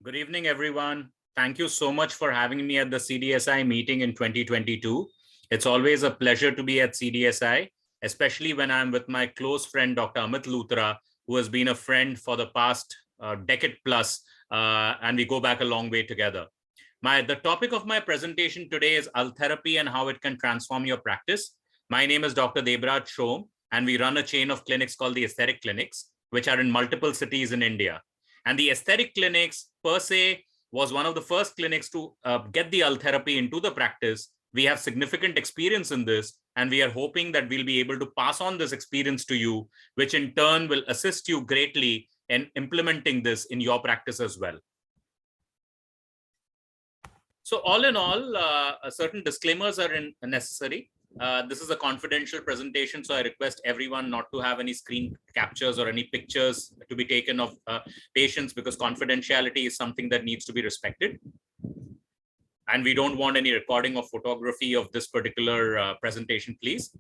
Good evening, everyone. Thank you so much for having me at the CDSI meeting in 2022. It's always a pleasure to be at CDSI, especially when I'm with my close friend, Dr. Ulthera, who has been a friend for the past decade plus, and we go back a long way together. The topic of my presentation today is Ultherapy and how it can transform your practice. My name is Dr. Debraj Shome, and we run a chain of clinics called the Aesthetic Clinics, which are in multiple cities in India. And the Aesthetic Clinics per se was one of the first clinics to get the Ultherapy into the practice. We have significant experience in this, and we are hoping that we'll be able to pass on this experience to you, which in turn will assist you greatly in implementing this in your practice as well. So all in all, certain disclaimers are necessary. This is a confidential presentation, so I request everyone not to have any screen captures or any pictures to be taken of patients, because confidentiality is something that needs to be respected. And we don't want any recording or photography of this particular presentation, please.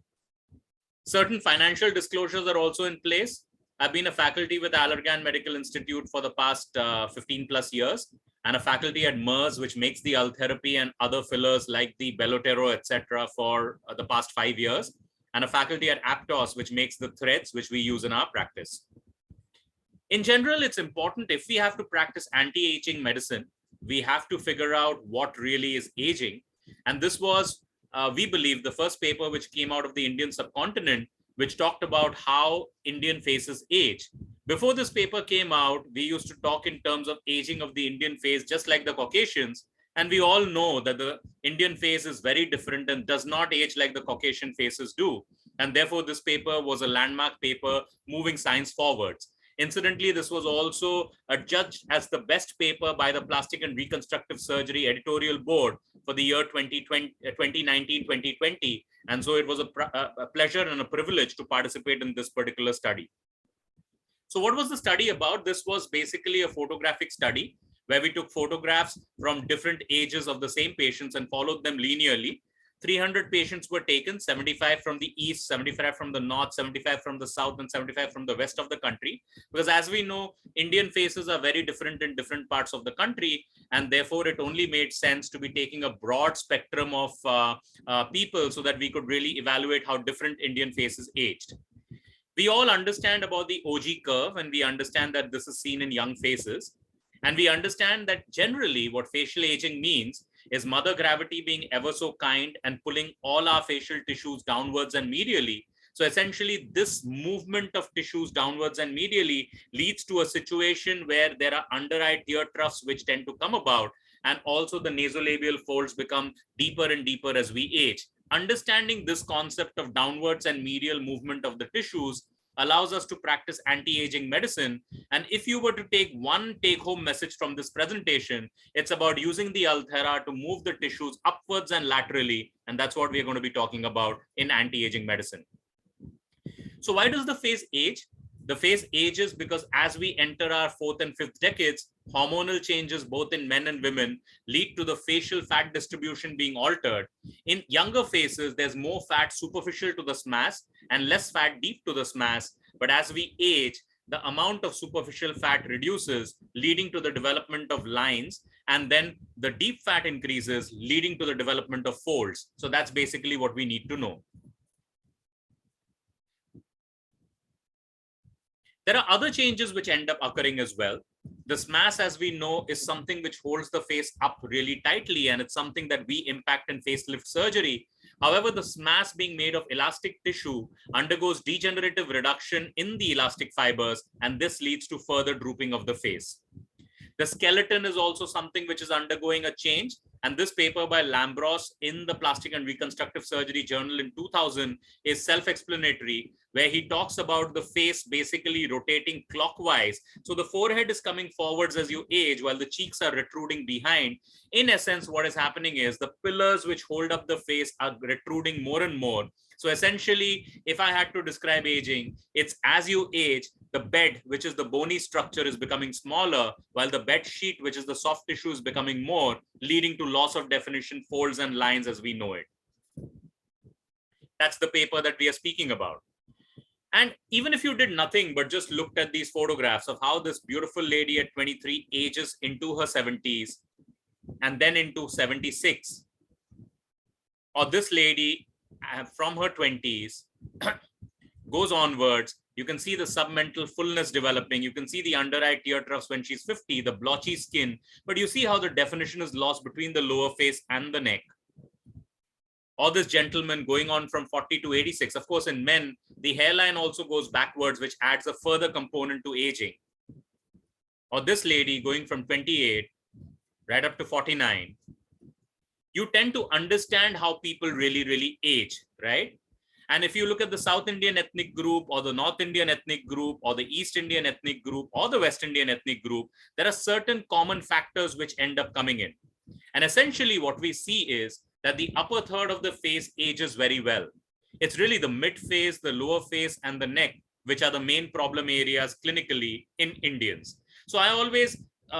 Certain financial disclosures are also in place. I've been a faculty with Allergan Medical Institute for the past 15 plus years, and a faculty at MERS, which makes the Ultherapy and other fillers like the Belotero, etc., for the past 5 years, and a faculty at Aptos, which makes the threads which we use in our practice. In general, it's important, if we have to practice anti-aging medicine, we have to figure out what really is aging. And this was, we believe, the first paper which came out of the Indian subcontinent, which talked about how Indian faces age. Before this paper came out, we used to talk in terms of aging of the Indian face, just like the Caucasians. And we all know that the Indian face is very different and does not age like the Caucasian faces do. And therefore, this paper was a landmark paper moving science forwards. Incidentally, this was also judged as the best paper by the Plastic and Reconstructive Surgery Editorial Board for the year 2019-2020. And so it was a pleasure and a privilege to participate in this particular study. So what was the study about? This was basically a photographic study where we took photographs from different ages of the same patients and followed them linearly. 300 patients were taken, 75 from the east, 75 from the north, 75 from the south, and 75 from the west of the country. Because as we know, Indian faces are very different in different parts of the country, and therefore it only made sense to be taking a broad spectrum of people so that we could really evaluate how different Indian faces aged. We all understand about the OG curve, and we understand that this is seen in young faces. And we understand that generally what facial aging means is mother gravity being ever so kind and pulling all our facial tissues downwards and medially. So essentially, this movement of tissues downwards and medially leads to a situation where there are under-eye tear troughs which tend to come about, and also the nasolabial folds become deeper and deeper as we age. Understanding this concept of downwards and medial movement of the tissues allows us to practice anti-aging medicine. And if you were to take one take-home message from this presentation, it's about using the Ulthera to move the tissues upwards and laterally. And that's what we're going to be talking about in anti-aging medicine. So why does the face age? The face ages because as we enter our 4th and 5th decades, hormonal changes both in men and women lead to the facial fat distribution being altered. In younger faces, there's more fat superficial to the SMAS and less fat deep to the SMAS. But as we age, the amount of superficial fat reduces, leading to the development of lines, and then the deep fat increases, leading to the development of folds. So that's basically what we need to know. There are other changes which end up occurring as well. The SMAS, as we know, is something which holds the face up really tightly, and it's something that we impact in facelift surgery. However, the SMAS, being made of elastic tissue, undergoes degenerative reduction in the elastic fibers, and this leads to further drooping of the face. The skeleton is also something which is undergoing a change. And this paper by Lambros in the Plastic and Reconstructive Surgery Journal in 2000 is self-explanatory, where he talks about the face basically rotating clockwise. So the forehead is coming forwards as you age, while the cheeks are retruding behind. In essence, what is happening is the pillars which hold up the face are retruding more and more. So essentially, if I had to describe aging, it's as you age, the bed, which is the bony structure, is becoming smaller, while the bed sheet, which is the soft tissue, is becoming more, leading to loss of definition, folds, and lines as we know it. That's the paper that we are speaking about. And even if you did nothing but just looked at these photographs of how this beautiful lady at 23 ages into her 70s and then into 76, or this lady from her 20s goes onwards, you can see the submental fullness developing. You can see the under-eye tear troughs when she's 50, the blotchy skin, but you see how the definition is lost between the lower face and the neck. Or this gentleman going on from 40 to 86. Of course, in men, the hairline also goes backwards, which adds a further component to aging. Or this lady going from 28 right up to 49. You tend to understand how people really age, right? And if you look at the South Indian ethnic group or the North Indian ethnic group or the East Indian ethnic group or the West Indian ethnic group, there are certain common factors which end up coming in. And essentially what we see is that the upper third of the face ages very well. It's really the mid face, the lower face, and the neck, which are the main problem areas clinically in Indians. So I always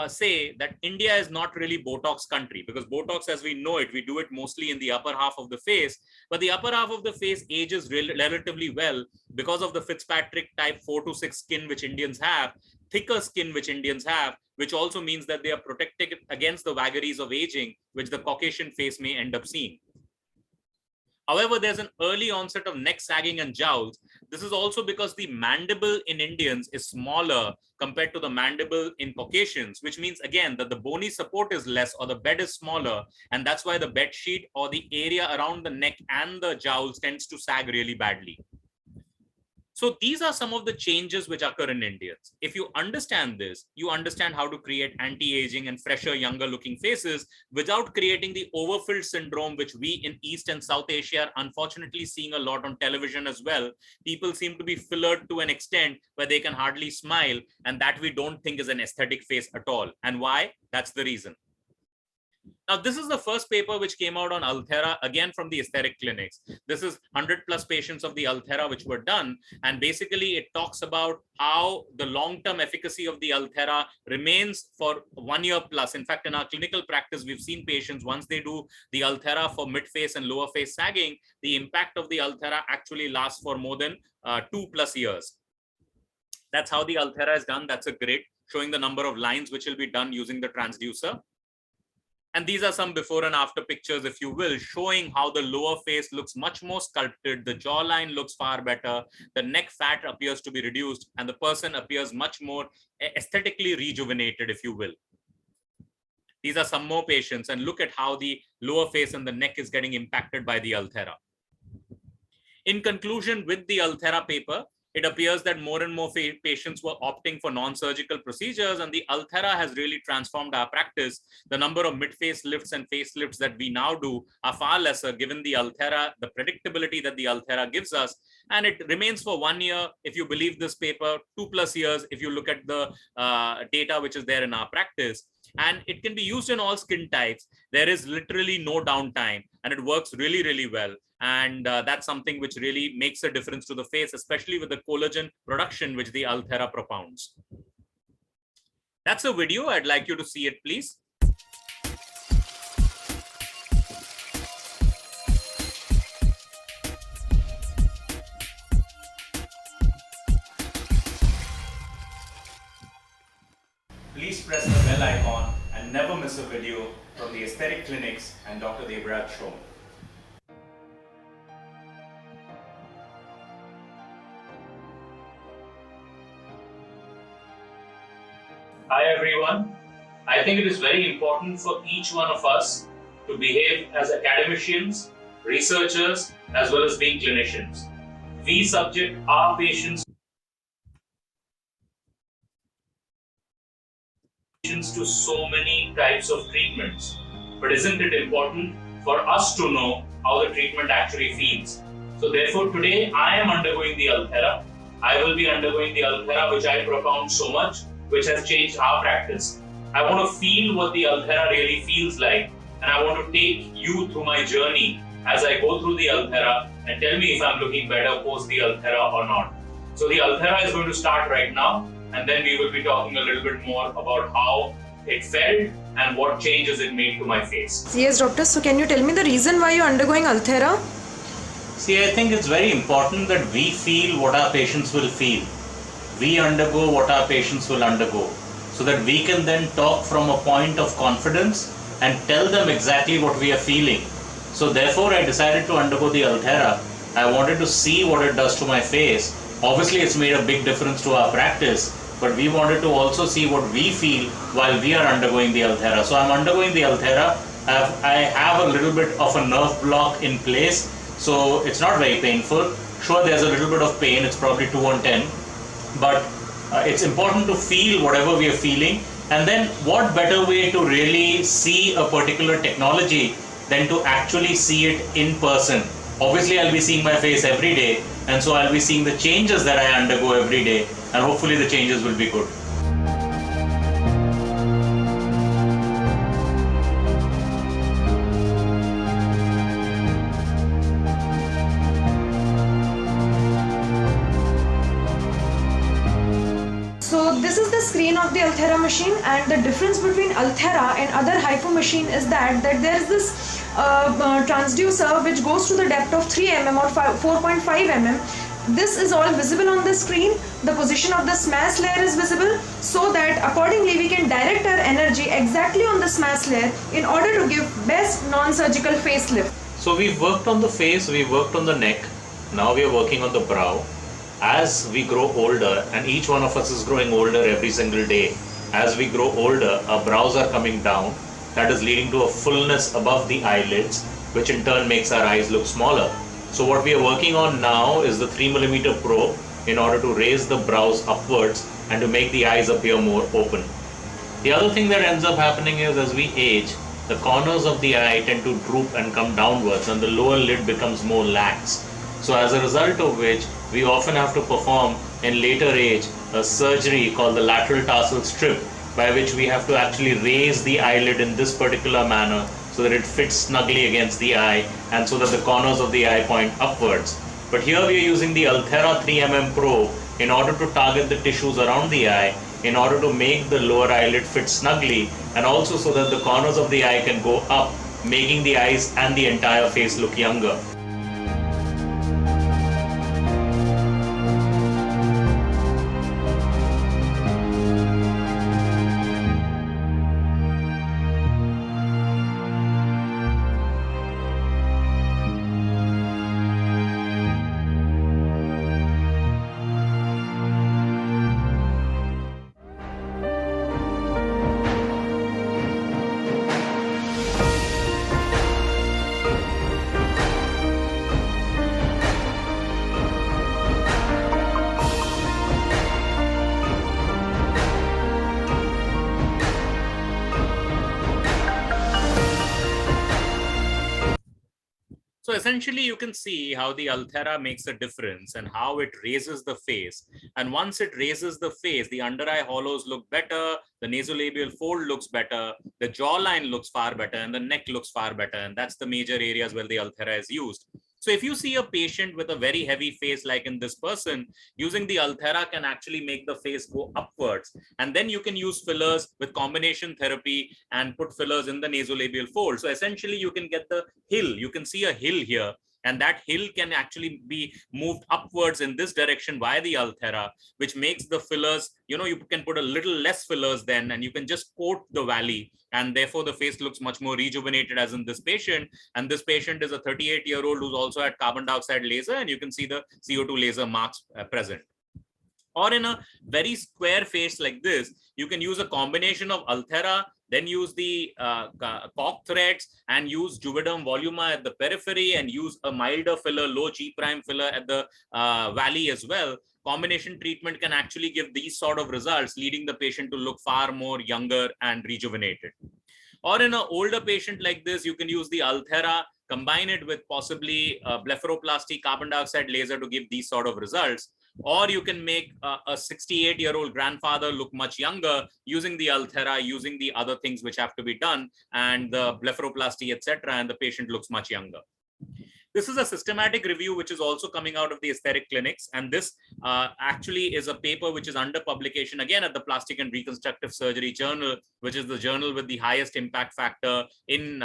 say that India is not really Botox country, because Botox, as we know it, we do it mostly in the upper half of the face, but the upper half of the face ages relatively well because of the Fitzpatrick type 4 to 6 skin which Indians have, thicker skin which Indians have, which also means that they are protected against the vagaries of aging, which the Caucasian face may end up seeing. However, there's an early onset of neck sagging and jowls. This is also because the mandible in Indians is smaller compared to the mandible in Caucasians, which means again that the bony support is less or the bed is smaller. And that's why the bed sheet or the area around the neck and the jowls tends to sag really badly. So these are some of the changes which occur in Indians. If you understand this, you understand how to create anti-aging and fresher, younger looking faces without creating the overfilled syndrome, which we in East and South Asia are unfortunately seeing a lot on television as well. People seem to be fillered to an extent where they can hardly smile, and that we don't think is an aesthetic face at all. And why? That's the reason. Now, this is the first paper which came out on Ulthera, again from the aesthetic clinics. This is 100 plus patients of the Ulthera which were done. And basically it talks about how the long-term efficacy of the Ulthera remains for 1 year plus. In fact, in our clinical practice, we've seen patients, once they do the Ulthera for mid-face and lower face sagging, the impact of the Ulthera actually lasts for more than 2+ years. That's how the Ulthera is done. That's a grid showing the number of lines which will be done using the transducer. And these are some before and after pictures, if you will, showing how the lower face looks much more sculpted. The jawline looks far better. The neck fat appears to be reduced and the person appears much more aesthetically rejuvenated, if you will. These are some more patients, and look at how the lower face and the neck is getting impacted by the Ulthera. In conclusion, with the Ulthera paper, it appears that more and more patients were opting for non-surgical procedures, and the Ulthera has really transformed our practice. The number of mid-face lifts and facelifts that we now do are far lesser given the Ulthera, the predictability that the Ulthera gives us. And it remains for 1 year, if you believe this paper, 2+ years, if you look at the data which is there in our practice. And it can be used in all skin types. There is literally no downtime, and it works really well. And that's something which really makes a difference to the face, especially with the collagen production which the Ulthera propounds. That's a video. I'd like you to see it, please. Please press the bell icon and never miss a video from the Aesthetic Clinics and Dr. Debraj Shome. Hi everyone. I think it is very important for each one of us to behave as academicians, researchers, as well as being clinicians. We subject our patients to so many types of treatments, but isn't it important for us to know how the treatment actually feels? So therefore today I am undergoing the Ulthera. I will be undergoing the Ulthera, which I propound so much, which has changed our practice. I want to feel what the Ulthera really feels like, and I want to take you through my journey as I go through the Ulthera and tell me if I'm looking better post the Ulthera or not. So the Ulthera is going to start right now, and then we will be talking a little bit more about how it felt and what changes it made to my face. Yes, doctor. So can you tell me the reason why you're undergoing Ulthera? See, I think it's very important that we feel what our patients will feel. We undergo what our patients will undergo, so that we can then talk from a point of confidence and tell them exactly what we are feeling. So therefore, I decided to undergo the Ulthera. I wanted to see what it does to my face. Obviously, it's made a big difference to our practice, but we wanted to also see what we feel while we are undergoing the Ulthera. So I'm undergoing the Ulthera. I have a little bit of a nerve block in place, so it's not very painful. Sure, there's a little bit of pain. It's probably 2 on 10, but it's important to feel whatever we are feeling. And then what better way to really see a particular technology than to actually see it in person. Obviously, I'll be seeing my face every day, and so I'll be seeing the changes that I undergo every day, and hopefully the changes will be good. So this is the screen of the Ulthera machine, and the difference between Ulthera and other HIFU machine is that there is this transducer which goes to the depth of 3 mm or 4.5 mm. This is all visible on the screen. The position of the smash layer is visible, so that accordingly we can direct our energy exactly on the smash layer in order to give best non-surgical facelift. So we've worked on the face, we've worked on the neck, now we are working on the brow. As we grow older, and each one of us is growing older every single day, as we grow older, our brows are coming down. That is leading to a fullness above the eyelids, which in turn makes our eyes look smaller. So what we are working on now is the 3mm probe in order to raise the brows upwards and to make the eyes appear more open. The other thing that ends up happening is, as we age, the corners of the eye tend to droop and come downwards, and the lower lid becomes more lax. So as a result of which, we often have to perform in later age a surgery called the lateral tarsal strip, by which we have to actually raise the eyelid in this particular manner so that it fits snugly against the eye and so that the corners of the eye point upwards. But here we are using the Ulthera 3mm probe in order to target the tissues around the eye, in order to make the lower eyelid fit snugly, and also so that the corners of the eye can go up, making the eyes and the entire face look younger. So essentially, you can see how the Ulthera makes a difference and how it raises the face. And once it raises the face, the under eye hollows look better, the nasolabial fold looks better, the jawline looks far better, and the neck looks far better. And that's the major areas where the Ulthera is used. So if you see a patient with a very heavy face, like in this person, using the Ulthera can actually make the face go upwards. And then you can use fillers with combination therapy and put fillers in the nasolabial fold. So essentially you can get the hill. You can see a hill here. And that hill can actually be moved upwards in this direction via the Ulthera, which makes the fillers, you can put a little less fillers then, and you can just coat the valley. And therefore the face looks much more rejuvenated, as in this patient. And this patient is a 38-year-old who's also had carbon dioxide laser, and you can see the CO2 laser marks present. Or in a very square face like this, you can use a combination of Ulthera, then use the cork threads, and use Juvederm voluma at the periphery, and use a milder filler, low G' filler at the valley as well. Combination treatment can actually give these sort of results, leading the patient to look far more younger and rejuvenated. Or in an older patient like this, you can use the Ulthera, combine it with possibly blepharoplasty carbon dioxide laser to give these sort of results. Or you can make a 68-year-old grandfather look much younger using the Ulthera, using the other things which have to be done, and the blepharoplasty, etc., and the patient looks much younger. This is a systematic review which is also coming out of the aesthetic clinics, and this actually is a paper which is under publication again at the Plastic and Reconstructive Surgery Journal, which is the journal with the highest impact factor in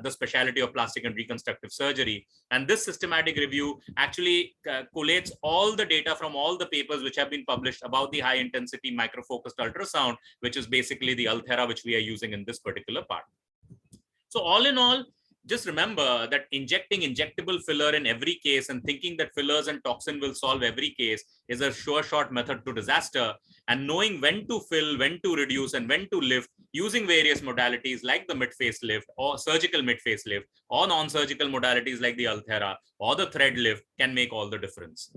the specialty of plastic and reconstructive surgery. And this systematic review actually collates all the data from all the papers which have been published about the high intensity microfocused ultrasound, which is basically the Ulthera which we are using in this particular part. So all in all, just remember that injecting injectable filler in every case and thinking that fillers and toxin will solve every case is a sure shot method to disaster. And knowing when to fill, when to reduce, and when to lift using various modalities like the mid-face lift or surgical mid-face lift or non-surgical modalities like the Ulthera or the thread lift can make all the difference.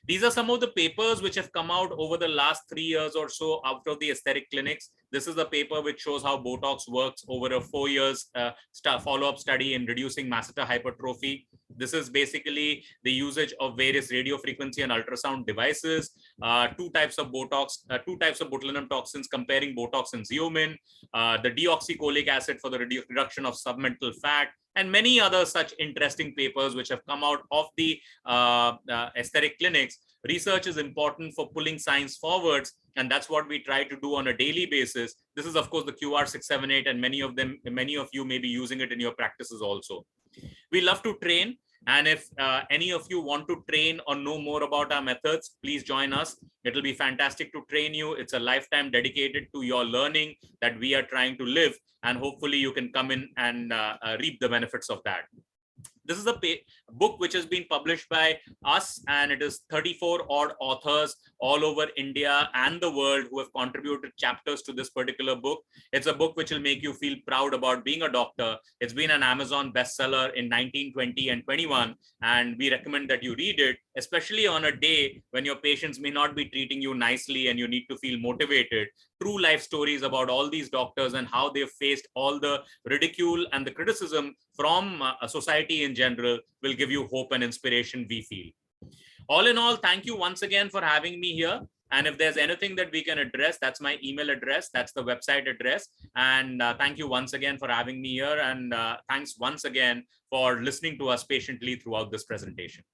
These are some of the papers which have come out over the last 3 years or so out of the aesthetic clinics. This is a paper which shows how Botox works over a 4 years follow-up study in reducing masseter hypertrophy. This is basically the usage of various radio frequency and ultrasound devices, two types of Botox, two types of botulinum toxins comparing Botox and Xeomin, the deoxycholic acid for the reduction of submental fat, and many other such interesting papers which have come out of the aesthetic clinics. Research is important for pulling science forwards, and that's what we try to do on a daily basis. This is, of course, the QR678, and many of you may be using it in your practices also. We love to train, and if any of you want to train or know more about our methods, please join us. It'll be fantastic to train you. It's a lifetime dedicated to your learning that we are trying to live, and hopefully you can come in and reap the benefits of that. This is a book which has been published by us, and it is 34 odd authors all over India and the world who have contributed chapters to this particular book. It's a book which will make you feel proud about being a doctor. It's been an Amazon bestseller in 19, 20, and 21, and we recommend that you read it, especially on a day when your patients may not be treating you nicely and you need to feel motivated. True life stories about all these doctors and how they've faced all the ridicule and the criticism from society in general will give you hope and inspiration, we feel. All in all, thank you once again for having me here. And if there's anything that we can address, that's my email address, that's the website address. And thank you once again for having me here. And thanks once again for listening to us patiently throughout this presentation.